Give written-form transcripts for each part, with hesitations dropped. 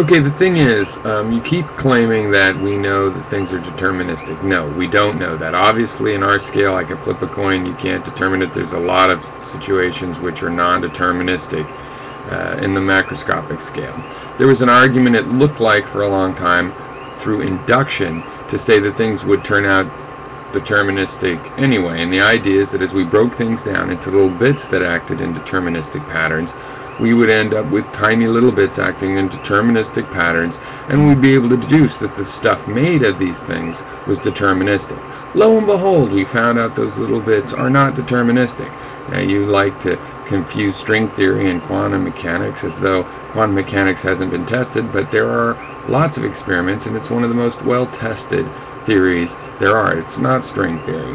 Okay, the thing is, you keep claiming that we know that things are deterministic. No, we don't know that. Obviously, in our scale, I can flip a coin. You can't determine it. There's a lot of situations which are non-deterministic in the macroscopic scale. There was an argument, it looked like for a long time, through induction, to say that things would turn out deterministic anyway. And the idea is that as we broke things down into little bits that acted in deterministic patterns, we would end up with tiny little bits acting in deterministic patterns, and we'd be able to deduce that the stuff made of these things was deterministic. Lo and behold, we found out those little bits are not deterministic. Now, you like to confuse string theory and quantum mechanics as though quantum mechanics hasn't been tested, but there are lots of experiments, and it's one of the most well-tested theories there are. It's not string theory.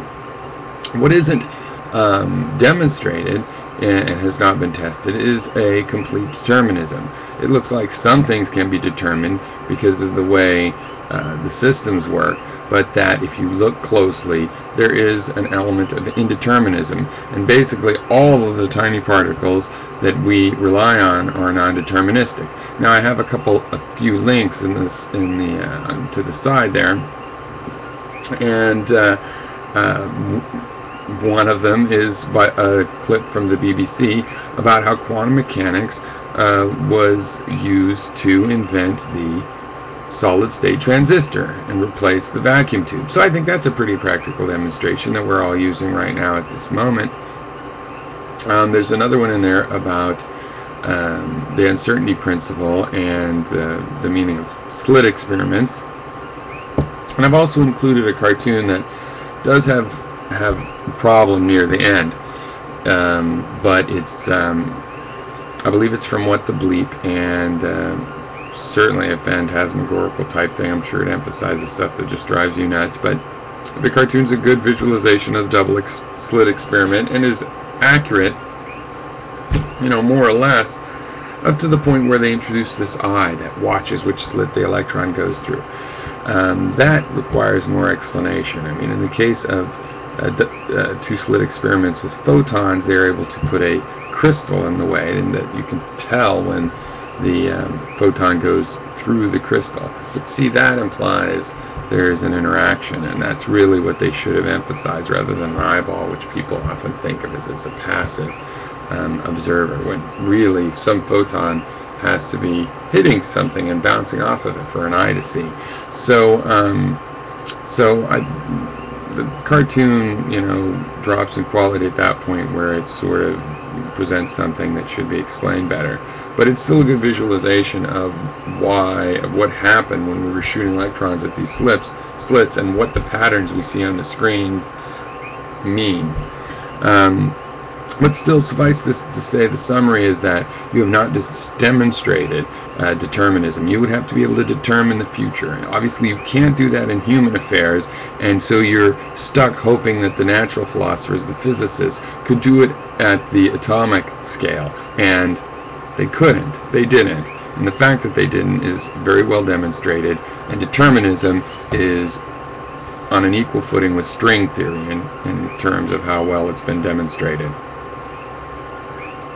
What isn't demonstrated and has not been tested is a complete determinism. It looks like some things can be determined because of the way the systems work, but that if you look closely, there is an element of indeterminism, and basically all of the tiny particles that we rely on are non-deterministic. Now, I have a few links in this to the side there, and one of them is by a clip from the BBC about how quantum mechanics was used to invent the solid-state transistor and replace the vacuum tube. So I think that's a pretty practical demonstration that we're all using right now at this moment. There's another one in there about the uncertainty principle and the meaning of slit experiments. And I've also included a cartoon that does have a problem near the end, but it's I believe it's from What the Bleep, and certainly a phantasmagorical type thing. I'm sure it emphasizes stuff that just drives you nuts, but the cartoon's a good visualization of the double slit experiment and is accurate, you know, more or less, up to the point where they introduce this eye that watches which slit the electron goes through. That requires more explanation. I mean, in the case of two slit experiments with photons, they're able to put a crystal in the way, and that you can tell when the photon goes through the crystal. But see, that implies there is an interaction, and that's really what they should have emphasized rather than an eyeball, which people often think of as a passive observer, when really some photon has to be hitting something and bouncing off of it for an eye to see. So, the cartoon, you know, drops in quality at that point where it sort of presents something that should be explained better. But it's still a good visualization of what happened when we were shooting electrons at these slits and what the patterns we see on the screen mean. But still, suffice this to say, the summary is that you have not just demonstrated determinism. You would have to be able to determine the future. And obviously, you can't do that in human affairs, and so you're stuck hoping that the natural philosophers, the physicists, could do it at the atomic scale. And they couldn't. They didn't. And the fact that they didn't is very well demonstrated, and determinism is on an equal footing with string theory in terms of how well it's been demonstrated.